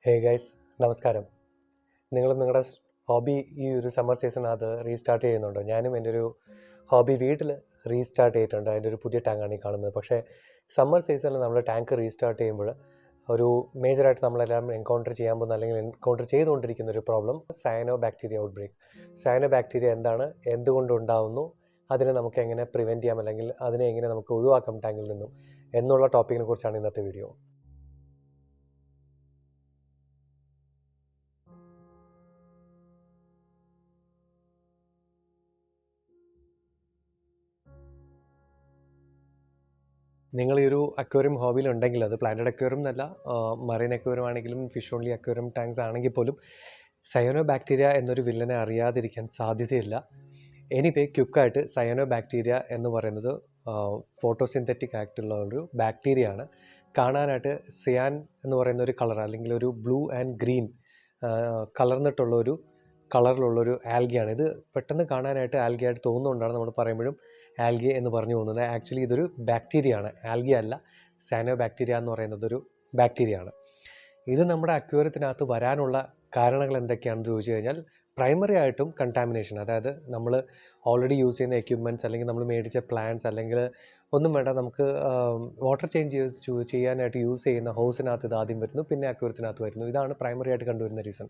Hey guys, നമസ്കാരം. നിങ്ങളുടെ hobby ഈ ഒരു സമ്മർ സീസണിനകത്ത് റീസ്റ്റാർട്ട് ചെയ്യുന്നുണ്ടോ? ഞാനും എൻ്റെ ഒരു ഹോബി വീട്ടിൽ റീസ്റ്റാർട്ട് ചെയ്തിട്ടുണ്ട്. അതിൻ്റെ ഒരു പുതിയ ടാങ്കാണ് ഈ കാണുന്നത്. പക്ഷേ സമ്മർ സീസണിൽ നമ്മൾ ടാങ്ക് റീസ്റ്റാർട്ട് ചെയ്യുമ്പോൾ ഒരു മേജറായിട്ട് നമ്മളെല്ലാം എൻകൗണ്ടർ ചെയ്യാൻ പോകുന്ന അല്ലെങ്കിൽ എൻകൗണ്ടർ ചെയ്തുകൊണ്ടിരിക്കുന്ന ഒരു problem cyanobacteria outbreak. Cyanobacteria എന്താണ്, എന്തുകൊണ്ടുണ്ടാവുന്നു, അതിനെ നമുക്ക് എങ്ങനെ പ്രിവെൻറ്റ് ചെയ്യാം, അല്ലെങ്കിൽ അതിനെ എങ്ങനെ നമുക്ക് ഒഴിവാക്കാം ടാങ്കിൽ നിന്നും എന്നുള്ള ടോപ്പിക്കിനെ കുറിച്ചാണ് ഇന്നത്തെ വീഡിയോ. നിങ്ങൾ ഈ ഒരു അക്വേറിയം ഹോബിയിലുണ്ടെങ്കിൽ, അത് പ്ലാന്റഡ് അക്വേറിയം എന്നല്ല, മറൈൻ അക്വേറിയം ആണെങ്കിലും ഫിഷ് ഓൺലി അക്വേറിയം ടാങ്ക്സ് ആണെങ്കിൽ പോലും സയനോ ബാക്ടീരിയ എന്നൊരു വില്ലനെ അറിയാതിരിക്കാൻ സാധ്യതയില്ല. എനിവേ, ക്യുക്കായിട്ട് സയനോ ബാക്ടീരിയ എന്ന് പറയുന്നത് ഫോട്ടോസിന്തറ്റിക് ആയിട്ടുള്ള ഒരു ബാക്ടീരിയ ആണ്. കാണാനായിട്ട് സിയാൻ എന്ന് പറയുന്ന ഒരു കളർ, അല്ലെങ്കിൽ ഒരു ബ്ലൂ ആൻഡ് ഗ്രീൻ കലർന്നിട്ടുള്ളൊരു കളറിലുള്ളൊരു ആൽഗിയാണ്. ഇത് പെട്ടെന്ന് കാണാനായിട്ട് ആൽഗി ആയിട്ട് തോന്നുന്നതുകൊണ്ടാണ് നമ്മൾ പറയുമ്പോഴും ആൽഗി എന്ന് പറഞ്ഞു പോകുന്നത്. ആക്ച്വലി ഇതൊരു ബാക്ടീരിയ ആണ്, ആൽഗി അല്ല. സയനോ ബാക്ടീരിയ എന്ന് പറയുന്നത് ഒരു ബാക്ടീരിയ ആണ്. ഇത് നമ്മുടെ അക്വേറിയത്തിനകത്ത് വരാനുള്ള കാരണങ്ങൾ എന്തൊക്കെയാണെന്ന് ചോദിച്ചു കഴിഞ്ഞാൽ, പ്രൈമറി ആയിട്ടും കണ്ടാമിനേഷൻ, അതായത് നമ്മൾ ഓൾറെഡി യൂസ് ചെയ്യുന്ന എക്യുപ്മെൻറ്റ്സ്, അല്ലെങ്കിൽ നമ്മൾ മേടിച്ച പ്ലാന്റ്സ്, അല്ലെങ്കിൽ ഒന്നും വേണ്ട, നമുക്ക് വാട്ടർ ചേഞ്ച് ചെയ്യാനായിട്ട് യൂസ് ചെയ്യുന്ന ഹൗസിനകത്ത് ഇത് ആദ്യം വരുന്നു, പിന്നെ അക്വേറിയത്തിനകത്ത് വരുന്നു. ഇതാണ് പ്രൈമറി ആയിട്ട് കണ്ടുവരുന്ന റീസൺ.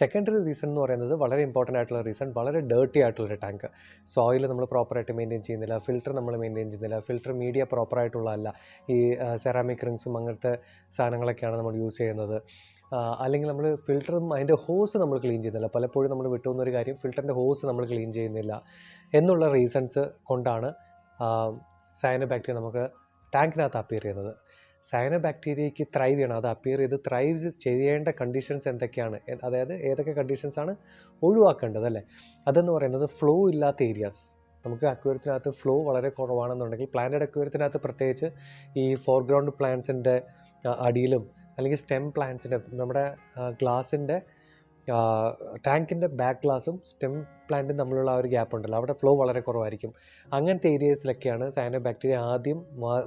സെക്കൻഡറി റീസൺ എന്ന് പറയുന്നത് വളരെ ഇമ്പോർട്ടൻ്റ് ആയിട്ടുള്ള റീസൺ, വളരെ ഡേർട്ടി ആയിട്ടുള്ളൊരു ടാങ്ക്. സോയിൽ നമ്മൾ പ്രോപ്പറായിട്ട് മെയിൻറ്റെയിൻ ചെയ്യുന്നില്ല, ഫിൽറ്റർ നമ്മൾ മെയിൻറ്റെയിൻ ചെയ്യുന്നില്ല, ഫിൽറ്റർ മീഡിയ പ്രോപ്പറായിട്ടുള്ളതല്ല, ഈ സെറാമിക് റിങ്സും അങ്ങനത്തെ സാധനങ്ങളൊക്കെയാണ് നമ്മൾ യൂസ് ചെയ്യുന്നത്. അല്ലെങ്കിൽ നമ്മൾ ഫിൽറ്ററും അതിൻ്റെ ഹോസ് നമ്മൾ ക്ലീൻ ചെയ്യുന്നില്ല. പലപ്പോഴും നമ്മൾ വിട്ടുപോകുന്നൊരു കാര്യം, ഫിൽറ്ററിൻ്റെ ഹോസ് നമ്മൾ ക്ലീൻ ചെയ്യുന്നില്ല എന്നുള്ള റീസൺസ് കൊണ്ടാണ് സയനോ ബാക്ടീരിയ നമുക്ക് ടാങ്കിനകത്ത് അപ്പിയർ ചെയ്യുന്നത്. സയനോ ബാക്ടീരിയയ്ക്ക് ത്രൈവ് ചെയ്യണം, അത് അപ്പിയർ ചെയ്ത് ത്രൈവ് ചെയ്യേണ്ട കണ്ടീഷൻസ് എന്തൊക്കെയാണ്, അതായത് ഏതൊക്കെ കണ്ടീഷൻസാണ് ഒഴിവാക്കേണ്ടത് അല്ലേ? അതെന്ന് പറയുന്നത് ഫ്ലോ ഇല്ലാത്ത ഏരിയാസ്. നമുക്ക് അക്വേറിയത്തിനകത്ത് ഫ്ലോ വളരെ കുറവാണെന്നുണ്ടെങ്കിൽ, പ്ലാന്റഡ് അക്വേറിയത്തിനകത്ത് പ്രത്യേകിച്ച് ഈ ഫോർഗ്രൗണ്ട് പ്ലാന്റ്സിൻ്റെ അടിയിലും, അല്ലെങ്കിൽ സ്റ്റെം പ്ലാന്റ്സിൻ്റെ, നമ്മുടെ ഗ്ലാസിൻ്റെ ടാങ്കിൻ്റെ ബാക്ക് ഗ്ലാസും സ്റ്റെം പ്ലാന്റും തമ്മിലുള്ള ആ ഒരു ഗ്യാപ്പ് ഉണ്ടല്ലോ, അവിടെ ഫ്ലോ വളരെ കുറവായിരിക്കും. അങ്ങനത്തെ ഏരിയസിലൊക്കെയാണ് സയനോ ബാക്ടീരിയ ആദ്യം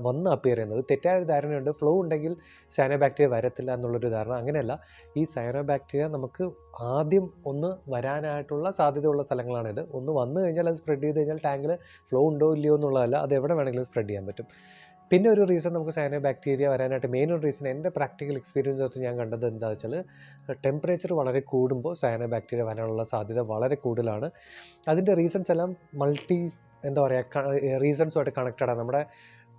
വന്ന് അപ്പിയർ ചെയ്യുന്നത്. തെറ്റായ ഒരു ധാരണയുണ്ട്, ഫ്ലോ ഉണ്ടെങ്കിൽ സയനോ ബാക്ടീരിയ വരത്തില്ല എന്നുള്ളൊരു ധാരണ. അങ്ങനെയല്ല. ഈ സയനോ ബാക്ടീരിയ നമുക്ക് ആദ്യം ഒന്ന് വരാനായിട്ടുള്ള സാധ്യതയുള്ള സ്ഥലങ്ങളാണിത്. ഒന്ന് വന്നു കഴിഞ്ഞാൽ അത് സ്പ്രെഡ് ചെയ്ത് കഴിഞ്ഞാൽ ടാങ്കിൽ ഫ്ലോ ഉണ്ടോ ഇല്ലയോ എന്നുള്ളതല്ല, അത് എവിടെ വേണമെങ്കിലും സ്പ്രെഡ് ചെയ്യാൻ പറ്റും. പിന്നെ ഒരു റീസൺ നമുക്ക് സയനോ ബാക്ടീരിയ വരാനായിട്ട്, മെയിൻ ഒരു റീസൺ എൻ്റെ പ്രാക്ടിക്കൽ എക്സ്പീരിയൻസ് ആയിട്ട് ഞാൻ കണ്ടത് എന്താണെന്ന് വെച്ചാൽ, ടെമ്പറേച്ചർ വളരെ കൂടുമ്പോൾ സയനോ ബാക്ടീരിയ വരാനുള്ള സാധ്യത വളരെ കൂടുതലാണ്. അതിൻ്റെ റീസൺസ് എല്ലാം എന്താ പറയുക, റീസൺസുമായിട്ട് കണക്റ്റഡാണ്. നമ്മുടെ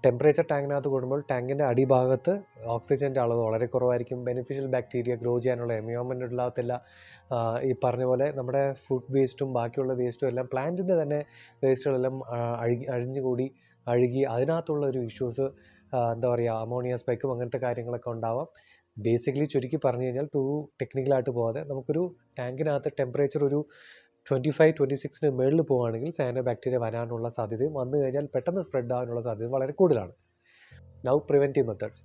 ടെമ്പറേച്ചർ ടാങ്കിനകത്ത് കൂടുമ്പോൾ ടാങ്കിൻ്റെ അടിഭാഗത്ത് ഓക്സിജൻ്റെ അളവ് വളരെ കുറവായിരിക്കും. ബെനിഫിഷ്യൽ ബാക്ടീരിയ ഗ്രോ ചെയ്യാനുള്ള എൻവയോൺമെൻറ്റ് ഉണ്ടാകത്തില്ല. ഈ പറഞ്ഞ പോലെ നമ്മുടെ ഫുഡ് വേസ്റ്റും ബാക്കിയുള്ള വേസ്റ്റും എല്ലാം, പ്ലാന്റിൻ്റെ തന്നെ വേസ്റ്റുകളെല്ലാം അഴുകി അതിനകത്തുള്ള ഒരു ഇഷ്യൂസ്, എന്താ പറയുക, അമോണിയ സ്പൈക്കും അങ്ങനത്തെ കാര്യങ്ങളൊക്കെ ഉണ്ടാവാം. ബേസിക്കലി ചുരുക്കി പറഞ്ഞു കഴിഞ്ഞാൽ, ടെക്നിക്കലായിട്ട് പോകാതെ, നമുക്കൊരു ടാങ്കിനകത്ത് ടെമ്പറേച്ചർ ഒരു 25-26 മുകളിൽ പോവുകയാണെങ്കിൽ സയനോ ബാക്ടീരിയ വരാനുള്ള സാധ്യതയും, വന്നു കഴിഞ്ഞാൽ പെട്ടെന്ന് സ്പ്രെഡ് ആകാനുള്ള സാധ്യതയും വളരെ കൂടുതലാണ്. Now, preventive methods.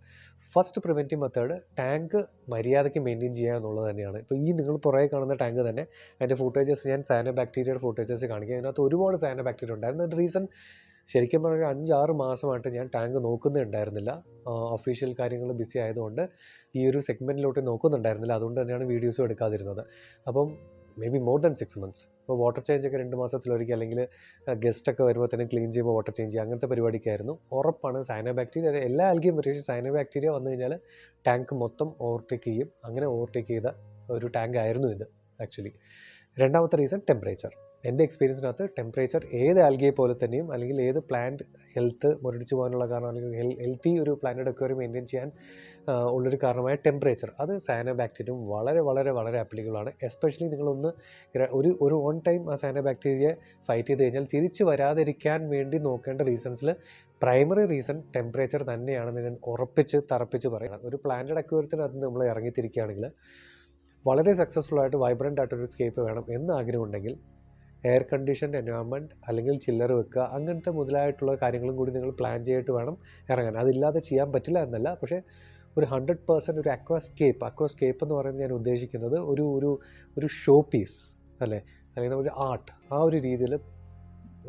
First preventive method, tank മര്യാദയ്ക്ക് മെയിൻറ്റെയിൻ ചെയ്യുക എന്നുള്ളത് തന്നെയാണ്. ഇപ്പോൾ ഈ നിങ്ങൾ പുറകെ കാണുന്ന ടാങ്ക് തന്നെ, അതിൻ്റെ ഫൂട്ടേജസ് ഞാൻ സയനോ ബാക്ടീരിയയുടെ ഫൂട്ടേജസ് കാണിക്കുക. അതിനകത്ത് ഒരുപാട് സയനോ ബാക്ടീരിയ ഉണ്ടായിരുന്നു. അതിൻ്റെ റീസൺ, ശരിക്കും പറഞ്ഞാൽ 5-6 മാസമായിട്ട് ഞാൻ ടാങ്ക് നോക്കുന്നുണ്ടായിരുന്നില്ല. ഒഫീഷ്യൽ കാര്യങ്ങൾ ബിസി ആയതുകൊണ്ട് ഈ ഒരു സെഗ്മെൻറ്റിലോട്ട് നോക്കുന്നുണ്ടായിരുന്നില്ല. അതുകൊണ്ട് തന്നെയാണ് വീഡിയോസും എടുക്കാതിരുന്നത്. അപ്പം may be more than 6 months. ഇപ്പോൾ വാട്ടർ ചേഞ്ചൊക്കെ 2 മാസത്തിലൊരിക്കൽ, അല്ലെങ്കിൽ ഗസ്റ്റൊക്കെ വരുമ്പോൾ തന്നെ ക്ലീൻ ചെയ്യുമ്പോൾ വാട്ടർ ചേഞ്ച് ചെയ്യുക, അങ്ങനത്തെ പരിപാടിക്കായിരുന്നു. ഉറപ്പാണ് സയനോ ബാക്ടീരിയ, എല്ലാ ആൽഗിയും വരും, സയനോ ബാക്ടീരിയ വന്നു കഴിഞ്ഞാൽ ടാങ്ക് മൊത്തം ഓവർടേക്ക് ചെയ്യും. അങ്ങനെ ഓവർടേക്ക് ചെയ്ത ഒരു ടാങ്ക് ആയിരുന്നു ഇത് ആക്ച്വലി. രണ്ടാമത്തെ റീസൺ, ടെമ്പറേച്ചർ. എൻ്റെ എക്സ്പീരിയൻസിനകത്ത് ടെമ്പറേച്ചർ ഏത് ആൽഗയെ പോലെ തന്നെയും, അല്ലെങ്കിൽ ഏത് പ്ലാന്റ് ഹെൽത്ത് മുരടിച്ചു പോകാനുള്ള കാരണം, അല്ലെങ്കിൽ ഹെൽത്തി ഒരു പ്ലാന്റഡ് അക്വേറിയം മെയിൻറ്റെയിൻ ചെയ്യാൻ ഉള്ളൊരു കാരണമായ ടെമ്പറേച്ചർ, അത് സയനോ ബാക്ടീരിയയും വളരെ വളരെ വളരെ ആപ്ലിക്കബിളാണ്. എസ്പെഷ്യലി നിങ്ങളൊന്ന് ഒരു ഓൺ ടൈം ആ സയനോ ബാക്ടീരിയയെ ഫൈറ്റ് ചെയ്ത് കഴിഞ്ഞാൽ തിരിച്ച് വരാതിരിക്കാൻ വേണ്ടി നോക്കേണ്ട റീസൺസിൽ പ്രൈമറി റീസൺ ടെമ്പറേച്ചർ തന്നെയാണെന്ന് ഞാൻ തറപ്പിച്ച് പറയുന്നത്. ഒരു പ്ലാന്റഡ് അക്വേറിയത്തിനകത്ത് നമ്മൾ ഇറങ്ങിത്തിരിക്കുകയാണെങ്കിൽ, വളരെ സക്സസ്ഫുൾ ആയിട്ട് വൈബ്രൻ്റ് ആയിട്ടൊരു സ്കേപ്പ് വേണം എന്ന് ആഗ്രഹമുണ്ടെങ്കിൽ, എയർ കണ്ടീഷൻഡ് എൻവയോൺമെൻറ്റ്, അല്ലെങ്കിൽ ചില്ലർ വെക്കുക, അങ്ങനത്തെ മുതലായിട്ടുള്ള കാര്യങ്ങളും കൂടി നിങ്ങൾ പ്ലാൻ ചെയ്തിട്ട് വേണം ഇറങ്ങാൻ. അതില്ലാതെ ചെയ്യാൻ പറ്റില്ല എന്നല്ല, പക്ഷേ ഒരു 100% ഒരു അക്വാസ്കേപ്പ് എന്ന് പറയുന്നത് ഞാൻ ഉദ്ദേശിക്കുന്നത് ഒരു ഷോ പീസ് അല്ലേ, അല്ലെങ്കിൽ ഒരു ആർട്ട്, ആ ഒരു രീതിയിൽ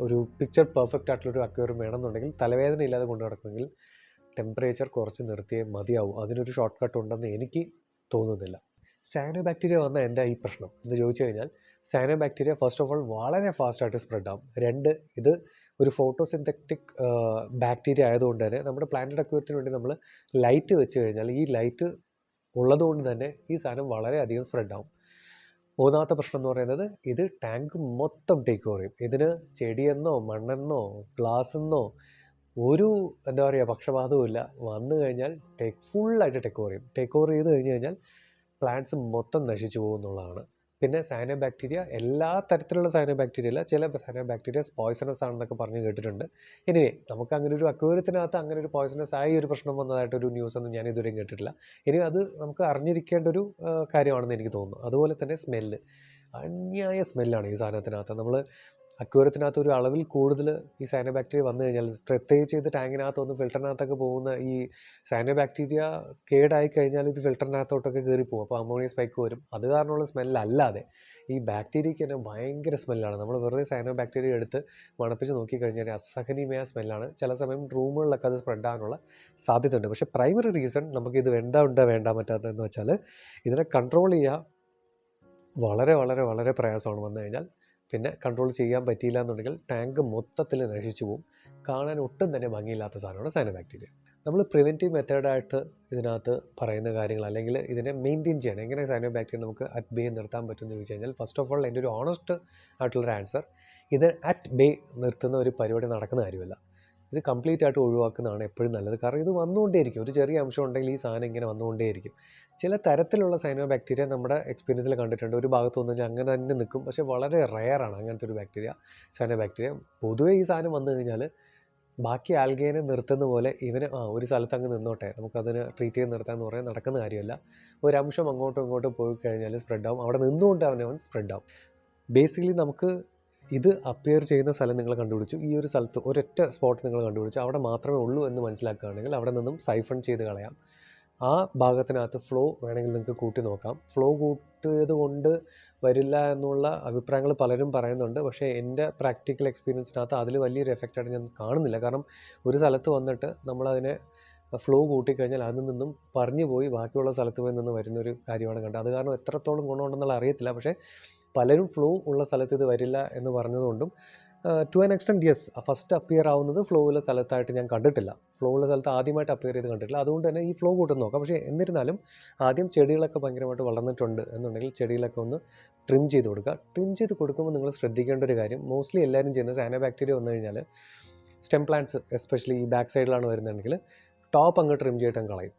ഒരു പിക്ചർ പെർഫെക്റ്റ് ആയിട്ടുള്ളൊരു അക്വേറിയം വേണമെന്നുണ്ടെങ്കിൽ, തലവേദന ഇല്ലാതെ കൊണ്ടു നടക്കുമെങ്കിൽ ടെമ്പറേച്ചർ കുറച്ച് നിർത്തിയേ മതിയാവും. അതിനൊരു ഷോർട്ട് കട്ട് ഉണ്ടെന്ന് എനിക്ക് തോന്നുന്നില്ല. സയനോ ബാക്ടീരിയ വന്നാൽ എന്താ ഈ പ്രശ്നം എന്ന് ചോദിച്ചു കഴിഞ്ഞാൽ, cyano bacteria first of all വളരെ ഫാസ്റ്റായിട്ട് സ്പ്രെഡ് ആവും. രണ്ട്, ഇത് ഒരു ഫോട്ടോസിന്തറ്റിക് ബാക്ടീരിയ ആയതുകൊണ്ട് തന്നെ നമ്മുടെ പ്ലാന്റ് അക്വേറിയത്തിന് വേണ്ടി നമ്മൾ ലൈറ്റ് വെച്ച് കഴിഞ്ഞാൽ ഈ ലൈറ്റ് ഉള്ളതുകൊണ്ട് തന്നെ ഈ സാധനം വളരെയധികം സ്പ്രെഡ് ആവും. മൂന്നാമത്തെ പ്രശ്നം എന്ന് പറയുന്നത്, ഇത് ടാങ്ക് മൊത്തം ടേക്ക് ഓവർ ചെയ്യും. ഇതിന് ചെടിയെന്നോ മണ്ണെന്നോ ഗ്ലാസ്സെന്നോ ഒരു എന്താ പറയുക പക്ഷപാതവും ഇല്ല. വന്നു കഴിഞ്ഞാൽ ഫുള്ളായിട്ട് ടേക്ക് ഓവർ ചെയ്യും. ടേക്ക് ഓവർ ചെയ്ത് കഴിഞ്ഞ് കഴിഞ്ഞാൽ പ്ലാന്റ്സ് മൊത്തം നശിച്ചു പോകും എന്നുള്ളതാണ്. പിന്നെ സയനോ ബാക്ടീരിയ എല്ലാ തരത്തിലുള്ള സയനോ ബാക്ടീരിയ അല്ല, ചില സയനോ ബാക്ടീരിയസ് പോയ്സണസ് ആണെന്നൊക്കെ പറഞ്ഞ് കേട്ടിട്ടുണ്ട്. എനിവേ, നമുക്ക് അങ്ങനെ ഒരു അക്വേറിയത്തിനകത്ത് അങ്ങനെ ഒരു പോയ്സണസ് ആയ ഒരു പ്രശ്നം വന്നതായിട്ടൊരു ന്യൂസൊന്നും ഞാൻ ഇതുവരെയും കേട്ടിട്ടില്ല. ഇനി അത് നമുക്ക് അറിഞ്ഞിരിക്കേണ്ട ഒരു കാര്യമാണെന്ന് എനിക്ക് തോന്നുന്നു. അതുപോലെ തന്നെ സ്മെല്ല്, അന്യായ സ്മെല്ലാണ് ഈ സാധനത്തിനകത്ത്. നമ്മൾ അക്വേറിയത്തിനകത്ത് ഒരു അളവിൽ കൂടുതൽ ഈ സയനോ ബാക്ടീരിയ വന്നു കഴിഞ്ഞാൽ, പ്രത്യേകിച്ച് ഇത് ടാങ്കിനകത്തൊന്ന് ഫിൽറ്ററിനകത്തൊക്കെ പോകുന്ന ഈ സയനോ ബാക്ടീരിയ കേടായി കഴിഞ്ഞാൽ ഇത് ഫിൽറ്ററിനകത്തോട്ടൊക്കെ കയറി പോകും. അപ്പോൾ അമോണിയ സ്പൈക്ക് വരും. അത് കാരണമുള്ള സ്മെല്ലല്ലാതെ ഈ ബാക്ടീരിയയ്ക്ക് തന്നെ ഭയങ്കര സ്മെല്ലാണ്. നമ്മൾ വെറുതെ സയനോ ബാക്ടീരിയ എടുത്ത് മണപ്പിച്ച് നോക്കിക്കഴിഞ്ഞാൽ അസഹനീയമായ സ്മെല്ലാണ്. ചില സമയം റൂമുകളിലൊക്കെ അത് സ്പ്രെഡ് ആകാനുള്ള സാധ്യതയുണ്ട്. പക്ഷേ പ്രൈമറി റീസൺ നമുക്കിത് വേണ്ട പറ്റാത്തതെന്ന് വെച്ചാൽ, ഇതിനെ കൺട്രോൾ ചെയ്യുക വളരെ വളരെ വളരെ പ്രയാസമാണ്. വന്നു കഴിഞ്ഞാൽ പിന്നെ കൺട്രോൾ ചെയ്യാൻ പറ്റിയില്ല എന്നുണ്ടെങ്കിൽ ടാങ്ക് മൊത്തത്തിൽ നശിച്ചു പോകും. കാണാൻ ഒട്ടും തന്നെ ഭംഗിയില്ലാത്ത സാധനമാണ് സയനോ ബാക്ടീരിയ. നമ്മൾ പ്രിവെൻറ്റീവ് മെത്തേഡായിട്ട് ഇതിനകത്ത് പറയുന്ന കാര്യങ്ങൾ, അല്ലെങ്കിൽ ഇതിനെ മെയിൻറ്റെയിൻ ചെയ്യാൻ എങ്ങനെ സയനോ ബാക്ടീരിയ നമുക്ക് അറ്റ് ബേ നിർത്താൻ പറ്റുമെന്ന് ചോദിച്ചു കഴിഞ്ഞാൽ, ഫസ്റ്റ് ഓഫ് ഓൾ എൻ്റെ ഒരു ഓണസ്റ്റ് ആയിട്ടുള്ളൊരു ആൻസർ, ഇത് അറ്റ് ബേ നിർത്തുന്ന ഒരു പരിപാടി നടക്കുന്ന കാര്യമല്ല. ഇത് കംപ്ലീറ്റ് ആയിട്ട് ഒഴിവാക്കുന്നതാണ് എപ്പോഴും നല്ലത്. കാരണം ഇത് വന്നുകൊണ്ടേയിരിക്കും. ഒരു ചെറിയ അംശം ഉണ്ടെങ്കിൽ ഈ സാധനം ഇങ്ങനെ വന്നുകൊണ്ടേയിരിക്കും. ചില തരത്തിലുള്ള സയനോ ബാക്ടീരിയ നമ്മുടെ എക്സ്പീരിയൻസിൽ കണ്ടിട്ടുണ്ട്. ഒരു ഭാഗത്ത് വന്നു കഴിഞ്ഞാൽ അങ്ങനെ തന്നെ നിൽക്കും. പക്ഷേ വളരെ റെയറാണ് അങ്ങനത്തെ ഒരു ബാക്ടീരിയ, സയനോ ബാക്ടീരിയ. പൊതുവേ ഈ സാധനം വന്നു കഴിഞ്ഞാൽ ബാക്കി ആൽഗേനെ നിർത്തുന്ന പോലെ ഇവന് ഒരു സ്ഥലത്ത് അങ്ങ് നിന്നോട്ടെ, നമുക്കതിന് ട്രീറ്റ് ചെയ്ത് നിർത്താമെന്ന് പറയാൻ നടക്കുന്ന കാര്യമല്ല. ഒരംശം അങ്ങോട്ടും ഇങ്ങോട്ടും പോയി കഴിഞ്ഞാൽ സ്പ്രെഡ് ആവും. അവിടെ നിന്നുകൊണ്ട് അവൻ സ്പ്രെഡ് ആവും. ബേസിക്കലി നമുക്ക് ഇത് അപ്പിയർ ചെയ്യുന്ന സ്ഥലം നിങ്ങൾ കണ്ടുപിടിച്ചു, ഈ ഒരു സ്ഥലത്ത് ഒരൊറ്റ സ്പോട്ട് നിങ്ങൾ കണ്ടുപിടിച്ചു, അവിടെ മാത്രമേ ഉള്ളൂ എന്ന് മനസ്സിലാക്കുകയാണെങ്കിൽ അവിടെ നിന്നും സൈഫൺ ചെയ്ത് കളയാം. ആ ഭാഗത്തിനകത്ത് ഫ്ലോ വേണമെങ്കിൽ നിങ്ങൾക്ക് കൂട്ടി നോക്കാം. ഫ്ലോ കൂട്ടിയത് കൊണ്ട് വരില്ല എന്നുള്ള അഭിപ്രായങ്ങൾ പലരും പറയുന്നുണ്ട്. പക്ഷേ എൻ്റെ പ്രാക്ടിക്കൽ എക്സ്പീരിയൻസിനകത്ത് അതിൽ വലിയൊരു എഫക്റ്റായിട്ട് ഞാൻ കാണുന്നില്ല. കാരണം ഒരു സ്ഥലത്ത് വന്നിട്ട് നമ്മളതിനെ ഫ്ലോ കൂട്ടിക്കഴിഞ്ഞാൽ അതിൽ നിന്നും പറഞ്ഞു പോയി ബാക്കിയുള്ള സ്ഥലത്ത് പോയി നിന്ന് വരുന്നൊരു കാര്യമാണ് കണ്ടത്. അത് കാരണം എത്രത്തോളം ഗുണമുണ്ടെന്നുള്ള അറിയത്തില്ല. പക്ഷേ പലരും ഫ്ലോ ഉള്ള സ്ഥലത്ത് ഇത് വരില്ല എന്ന് പറഞ്ഞതുകൊണ്ടും to an extent yes, first appear ആവുന്നത് ഫ്ലോ ഉള്ള സ്ഥലത്തായിട്ട് ഞാൻ കണ്ടിട്ടില്ല. ഫ്ലോ ഉള്ള സ്ഥലത്ത് ആദ്യമായിട്ട് അപ്പിയർ ചെയ്ത് കണ്ടിട്ടില്ല. അതുകൊണ്ട് തന്നെ ഈ ഫ്ലോ കൂട്ടുന്ന നോക്കാം. പക്ഷേ എന്നിരുന്നാലും ആദ്യം ചെടികളൊക്കെ ഭയങ്കരമായിട്ട് വളർന്നിട്ടുണ്ട് എന്നുണ്ടെങ്കിൽ ചെടികളൊക്കെ ഒന്ന് ട്രിം ചെയ്ത് കൊടുക്കുക. ട്രിം ചെയ്ത് കൊടുക്കുമ്പോൾ നിങ്ങൾ ശ്രദ്ധിക്കേണ്ട ഒരു കാര്യം, മോസ്റ്റ്ലി എല്ലാവരും ചെയ്യുന്നത് സയനോ ബാക്ടീരിയ വന്നു കഴിഞ്ഞാൽ സ്റ്റെം പ്ലാന്റ്സ് എസ്പെഷ്യലി ഈ ബാക്ക് സൈഡിലാണ് വരുന്നതെങ്കിൽ ടോപ്പ് അങ്ങ് ട്രിം ചെയ്തിട്ട് കളയും.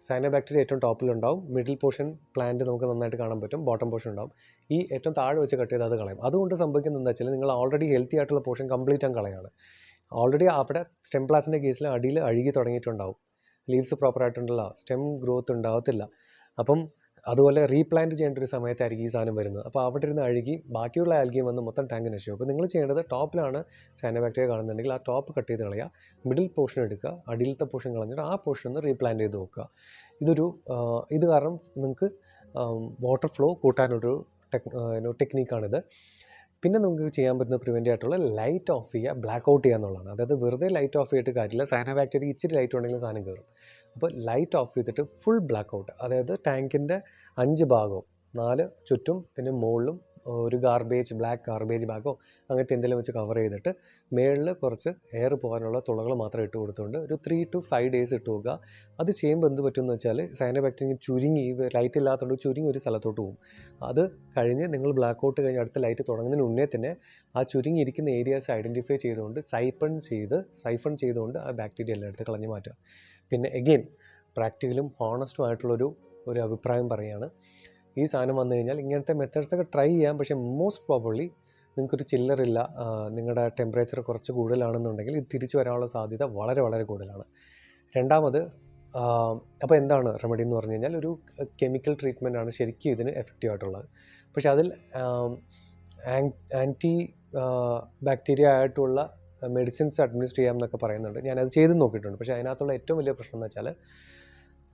സയനോ ബാക്ടീരിയ ഏറ്റവും ടോപ്പിലുണ്ടാവും. മിഡിൽ പോർഷൻ പ്ലാന്റ് നമുക്ക് നന്നായിട്ട് കാണാൻ പറ്റും. ബോട്ടം പോർഷൻ ഉണ്ടാവും. ഈ ഏറ്റവും താഴെ വെച്ച് കട്ട് ചെയ്ത് അത് കളയും. അതുകൊണ്ട് സംഭവിക്കുന്നത് എന്താ വെച്ചാൽ, നിങ്ങൾ ഓൾറെഡി ഹെൽത്തി ആയിട്ടുള്ള പോർഷൻ കംപ്ലീറ്റ് അങ്ങ് കളയാണ്. ഓൾറെഡി അവിടെ സ്റ്റെം പ്ലാന്റ്സിൻ്റെ കേസിൽ അടിയിൽ അഴുകി തുടങ്ങിയിട്ടുണ്ടാവും. ലീവ്സ് പ്രോപ്പറായിട്ടുണ്ടല്ലോ, സ്റ്റെം ഗ്രോത്ത് ഉണ്ടാകത്തില്ല. അപ്പം അതുപോലെ റീപ്ലാന്റ് ചെയ്യേണ്ട ഒരു സമയത്തായിരിക്കും ഈ സാധനം വരുന്നത്. അപ്പോൾ അവിടെ ഇരുന്ന് അഴുകി ബാക്കിയുള്ള ആൽഗയും വന്ന് മൊത്തം ടാങ്ക് നശിക്കും. അപ്പോൾ നിങ്ങൾ ചെയ്യേണ്ടത്, ടോപ്പിലാണ് സയനോ ബാക്ടീരിയ കാണുന്നുണ്ടെങ്കിൽ ആ ടോപ്പ് കട്ട് ചെയ്ത് കളയുക. മിഡിൽ പോർഷൻ എടുക്കുക, അടിയിലത്തെ പോർഷൻ കളഞ്ഞിട്ട് ആ പോർഷൻ ഒന്ന് റീപ്ലാന്റ് ചെയ്ത് നോക്കുക. ഇത് കാരണം നിങ്ങൾക്ക് വാട്ടർ ഫ്ലോ കൂട്ടാനൊരു ടെക്നീക്കാണിത്. പിന്നെ നമുക്ക് ചെയ്യാൻ പറ്റുന്ന പ്രിവെൻ്റ് ആയിട്ടുള്ള ലൈറ്റ് ഓഫ് ചെയ്യുക, ബ്ലാക്ക് ഔട്ട് ചെയ്യുക എന്നുള്ളതാണ്. അതായത് വെറുതെ ലൈറ്റ് ഓഫ് ചെയ്തിട്ട് കാര്യമില്ല. സയനോ ബാക്ടീരിയ ഇച്ചിരി ലൈറ്റ് ഉണ്ടെങ്കിൽ സാധനം കയറും. അപ്പോൾ ലൈറ്റ് ഓഫ് ചെയ്തിട്ട് ഫുൾ ബ്ലാക്ക് ഔട്ട്, അതായത് ടാങ്കിൻ്റെ 5 ഭാഗവും 4 ചുറ്റും പിന്നെ മുകളിലും ഒരു ബ്ലാക്ക് ഗാർബേജ് ബാഗോ അങ്ങനത്തെ എന്തെങ്കിലും വെച്ച് കവർ ചെയ്തിട്ട് മേളിൽ കുറച്ച് എയർ പോകാനുള്ള തുളകൾ മാത്രം ഇട്ട് കൊടുത്തുകൊണ്ട് ഒരു 3 to 5 days ഇട്ട് നോക്കുക. അത് ചെയ്യുമ്പോൾ എന്ത് പറ്റുമെന്ന് വെച്ചാൽ, സയനോ ബാക്ടീരിയ ചുരുങ്ങി, ലൈറ്റ് ഇല്ലാത്തതുകൊണ്ട് ചുരുങ്ങി ഒരു സ്ഥലത്തോട്ട് പോകും. അത് കഴിഞ്ഞ് നിങ്ങൾ ബ്ലാക്ക് ഔട്ട് കഴിഞ്ഞ് അടുത്ത ലൈറ്റ് തുടങ്ങുന്നതിന് മുന്നേ തന്നെ ആ ചുരുങ്ങിയിരിക്കുന്ന ഏരിയാസ് ഐഡൻറ്റിഫൈ ചെയ്തുകൊണ്ട് സൈഫൺ ചെയ്തുകൊണ്ട് ആ ബാക്ടീരിയ എല്ലാം എടുത്ത് കളഞ്ഞ് മാറ്റുക. പിന്നെ എഗെയിൻ പ്രാക്ടിക്കലും ഹോണസ്റ്റുമായിട്ടുള്ളൊരു അഭിപ്രായം പറയുകയാണ്, ഈ സാധനം വന്നു കഴിഞ്ഞാൽ ഇങ്ങനത്തെ മെത്തേഡ്സൊക്കെ ട്രൈ ചെയ്യാം. പക്ഷേ മോസ്റ്റ് പ്രോബബ്ലി നിങ്ങൾക്കൊരു ചില്ലറില്ല, നിങ്ങളുടെ ടെമ്പറേച്ചർ കുറച്ച് കൂടുതലാണെന്നുണ്ടെങ്കിൽ ഇത് തിരിച്ചു വരാനുള്ള സാധ്യത വളരെ വളരെ കൂടുതലാണ്. രണ്ടാമത്, അപ്പോൾ എന്താണ് റെമഡി എന്ന് പറഞ്ഞു കഴിഞ്ഞാൽ, ഒരു കെമിക്കൽ ട്രീറ്റ്മെൻറ്റാണ് ശരിക്കും ഇതിന് എഫക്റ്റീവ് ആയിട്ടുള്ളത്. പക്ഷേ അതിൽ ആൻറ്റി ബാക്ടീരിയ ആയിട്ടുള്ള മെഡിസിൻസ് അഡ്മിനിസ്റ്റർ ചെയ്യാം എന്നൊക്കെ പറയുന്നുണ്ട്. ഞാനത് ചെയ്ത് നോക്കിയിട്ടുണ്ട്. പക്ഷേ അതിനകത്തുള്ള ഏറ്റവും വലിയ പ്രശ്നം എന്ന് വെച്ചാൽ,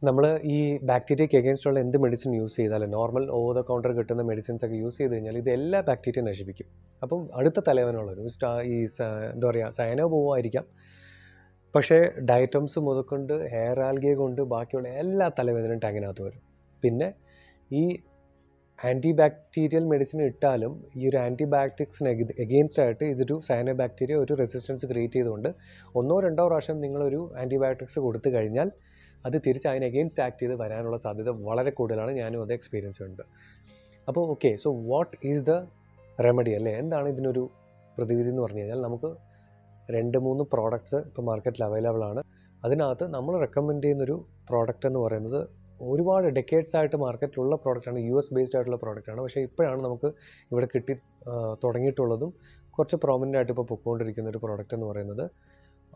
നമ്മൾ ഈ ബാക്ടീരിയയ്ക്ക് എഗെയിൻസ്റ്റുള്ള എന്ത് മെഡിസിൻ യൂസ് ചെയ്താലും, നോർമൽ ഓവർ ദ കൗണ്ടർ കിട്ടുന്ന മെഡിസിൻസ് ഒക്കെ യൂസ് ചെയ്ത് കഴിഞ്ഞാൽ ഇത് എല്ലാ ബാക്ടീരിയ നശിപ്പിക്കും. അപ്പം അടുത്ത തലവേദനയുള്ളൊരു എന്താ പറയുക, സയനോ പോവുമായിരിക്കാം, പക്ഷേ ഡയറ്റംസ് മുതൽക്കൊണ്ട് ഹെയർ ആൽഗയെ കൊണ്ട് ബാക്കിയുള്ള എല്ലാ തലവേദനയും ടാങ്കിനകത്ത് വരും. പിന്നെ ഈ ആൻറ്റി മെഡിസിൻ ഇട്ടാലും ഈ ഒരു ആൻറ്റിബയോട്ടിക്സിന് എഗെയിൻസ്റ്റ് ആയിട്ട് ഇതൊരു സയനോബാക്ടീരിയ ഒരു റെസിസ്റ്റൻസ് ക്രിയേറ്റ് ചെയ്തുകൊണ്ട് 1-2 പ്രാവശ്യം നിങ്ങളൊരു ആൻറ്റിബയോട്ടിക്സ് കൊടുത്തു കഴിഞ്ഞാൽ അത് തിരിച്ച് അതിന് എഗെയിൻസ്റ്റ് ആക്ട് ചെയ്ത് വരാനുള്ള സാധ്യത വളരെ കൂടുതലാണ്. ഞാനും അത് എക്സ്പീരിയൻസ് ഉണ്ട്. അപ്പോൾ okay, so what is the remedy അല്ലേ? എന്താണ് ഇതിനൊരു പ്രതിവിധി എന്ന് പറഞ്ഞു കഴിഞ്ഞാൽ, നമുക്ക് 2-3 പ്രോഡക്റ്റ്സ് ഇപ്പോൾ മാർക്കറ്റിൽ അവൈലബിൾ ആണ്. അതിനകത്ത് നമ്മൾ റെക്കമെൻഡ് ചെയ്യുന്നൊരു പ്രോഡക്റ്റ് എന്ന് പറയുന്നത് ഒരുപാട് ഡെക്കേഡ്സ് ആയിട്ട് മാർക്കറ്റിലുള്ള പ്രോഡക്റ്റാണ്, US ബേസ്ഡ് ആയിട്ടുള്ള പ്രോഡക്റ്റാണ്. പക്ഷേ ഇപ്പോഴാണ് നമുക്ക് ഇവിടെ കിട്ടി തുടങ്ങിയിട്ടുള്ളതും കുറച്ച് പ്രോമിനൻ്റ് ആയിട്ട് ഇപ്പോൾ പൊയ്ക്കൊണ്ടിരിക്കുന്ന ഒരു പ്രോഡക്റ്റ് എന്ന് പറയുന്നത്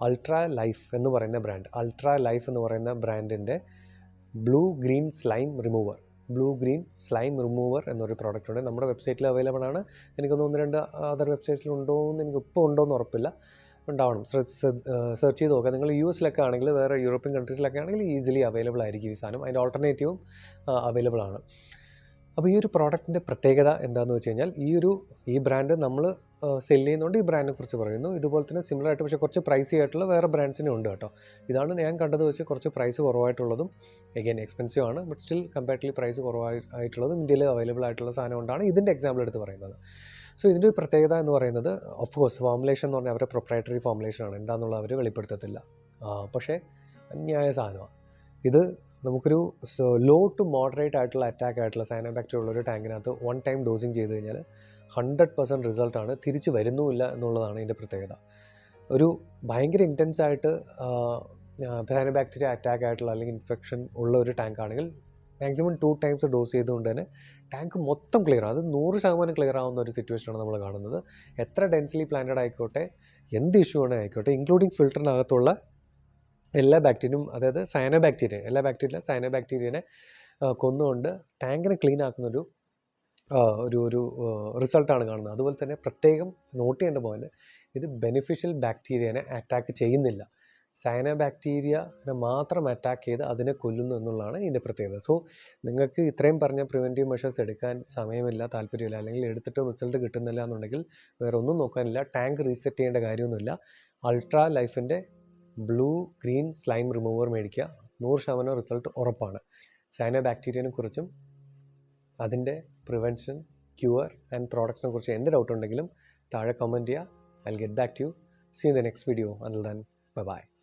അൾട്രാ ലൈഫ് എന്ന് പറയുന്ന ബ്രാൻഡ്. അൾട്രാ ലൈഫ് എന്ന് പറയുന്ന ബ്രാൻഡിൻ്റെ ബ്ലൂ ഗ്രീൻ സ്ലൈം റിമൂവർ എന്നൊരു പ്രോഡക്റ്റ് ഉണ്ട്. നമ്മുടെ വെബ്സൈറ്റിൽ അവൈലബിൾ ആണ്. എനിക്കൊന്ന് 1-2 അതർ വെബ്സൈറ്റ്സിലുണ്ടോ എന്ന് എനിക്കിപ്പോൾ ഉണ്ടോയെന്ന് ഉറപ്പില്ല. ഉണ്ടാവണം, സെർച്ച് ചെയ്ത് നോക്കുക. നിങ്ങൾ US ആണെങ്കിൽ, വേറെ യൂറോപ്യൻ കൺട്രീസിലൊക്കെ ആണെങ്കിൽ ഈസിലി അവൈലബിൾ ആയിരിക്കും ഈ സാധനം. അതിൻ്റെ ഓൾട്ടർനേറ്റീവും അവൈലബിൾ ആണ്. അപ്പോൾ ഈ ഒരു പ്രോഡക്റ്റിൻ്റെ പ്രത്യേകത എന്താണെന്ന് വെച്ച് കഴിഞ്ഞാൽ, ഈ ബ്രാൻഡ് നമ്മൾ സെല് ചെയ്യുന്നതുകൊണ്ട് ഈ ബ്രാൻഡിനെ കുറിച്ച് പറയുന്നു. ഇതുപോലെ തന്നെ സിമിലർ ആയിട്ട് പക്ഷേ കുറച്ച് പ്രൈസി ആയിട്ടുള്ള വേറെ ബ്രാൻഡ്സിനും ഉണ്ട് കേട്ടോ. ഇതാണ് ഞാൻ കണ്ടത് വെച്ച് കുറച്ച് പ്രൈസ് കുറവായിട്ടുള്ളതും, എഗെയിൻ എക്സ്പെൻസീവ് ആണ്, ബട്ട് സ്റ്റിൽ കമ്പാരിറ്റീവ്ലി പ്രൈസ് കുറവായിട്ടുള്ളതും ഇന്ത്യയിൽ അവൈലബിൾ ആയിട്ടുള്ള സാധനം കൊണ്ടാണ് ഇതിൻ്റെ എക്സാമ്പിൾ എടുത്ത് പറയുന്നത്. സോ ഇതിൻ്റെ ഒരു പ്രത്യേകത എന്ന് പറയുന്നത്, ഓഫ് കോഴ്സ് ഫോർമുലേഷൻ എന്ന് പറഞ്ഞാൽ അവരുടെ പ്രൊപ്രൈറ്ററി ഫോർമുലേഷനാണ്, എന്താണെന്നുള്ളത് അവർ വെളിപ്പെടുത്തത്തില്ല. പക്ഷേ അന്യായ സാധനമാണ് ഇത്. നമുക്കൊരു ലോ ടു മോഡറേറ്റ് ആയിട്ടുള്ള അറ്റാക്ക് ആയിട്ടുള്ള സയനോബാക്ടീരിയ ഉള്ളൊരു ടാങ്കിനകത്ത് 1 ടൈം ഡോസിങ് ചെയ്ത് കഴിഞ്ഞാൽ 100% റിസൾട്ടാണ്, തിരിച്ച് വരുന്നുമില്ല എന്നുള്ളതാണ് ഇതിൻ്റെ പ്രത്യേകത. ഒരു ഭയങ്കര ഇൻറ്റൻസ് ആയിട്ട് സയനോബാക്ടീരിയ അറ്റാക്ക് ആയിട്ടുള്ള അല്ലെങ്കിൽ ഇൻഫെക്ഷൻ ഉള്ള ഒരു ടാങ്ക് ആണെങ്കിൽ മാക്സിമം 2 ടൈംസ് ഡോസ് ചെയ്തുകൊണ്ട് തന്നെ ടാങ്ക് മൊത്തം ക്ലിയർ ആകും. അത് 100% ക്ലിയർ ആവുന്ന ഒരു സിറ്റുവേഷനാണ് നമ്മൾ കാണുന്നത്. എത്ര ഡെൻസ്ലി പ്ലാന്റഡ് ആയിക്കോട്ടെ, എന്ത് ഇഷ്യൂ വേണേൽ ആയിക്കോട്ടെ, ഇൻക്ലൂഡിങ് ഫിൽറ്ററിനകത്തുള്ള എല്ലാ ബാക്ടീരിയയും, അതായത് സയനോബാക്ടീരിയനെ കൊന്നുകൊണ്ട് ടാങ്കിനെ ക്ലീൻ ആക്കുന്നൊരു ഒരു റിസൾട്ടാണ് കാണുന്നത്. അതുപോലെ തന്നെ പ്രത്യേകം നോട്ട് ചെയ്യേണ്ട പോയിന്റ്, ഇത് ബെനിഫിഷ്യൽ ബാക്ടീരിയനെ അറ്റാക്ക് ചെയ്യുന്നില്ല, സയനോബാക്ടീരിയനെ മാത്രം അറ്റാക്ക് ചെയ്ത് അതിനെ കൊല്ലുന്നു എന്നുള്ളതാണ് ഇതിൻ്റെ പ്രത്യേകത. സോ നിങ്ങൾക്ക് ഇത്രയും പറഞ്ഞ പ്രിവെൻറ്റീവ് മെഷേഴ്സ് എടുക്കാൻ സമയമില്ല, താല്പര്യമില്ല, അല്ലെങ്കിൽ എടുത്തിട്ട് റിസൾട്ട് കിട്ടുന്നില്ല എന്നുണ്ടെങ്കിൽ വേറെ ഒന്നും നോക്കാനില്ല, ടാങ്ക് റീസെറ്റ് ചെയ്യേണ്ട കാര്യമൊന്നുമില്ല. അൾട്രാ ലൈഫിൻ്റെ ബ്ലൂ ഗ്രീൻ സ്ലൈം റിമൂവർ മേടിക്കുക, 100% റിസൾട്ട് ഉറപ്പാണ്. സയനോബാക്ടീരിയനെ കുറിച്ചും അതിൻ്റെ പ്രിവെൻഷൻ, ക്യൂർ ആൻഡ് പ്രോഡക്ട്സിനെ കുറിച്ച് എന്ത് ഡൗട്ട് ഉണ്ടെങ്കിലും താഴെ കമൻറ്റ് ചെയ്യുക. I'll get back to you. See you in the next video. Until then, bye-bye.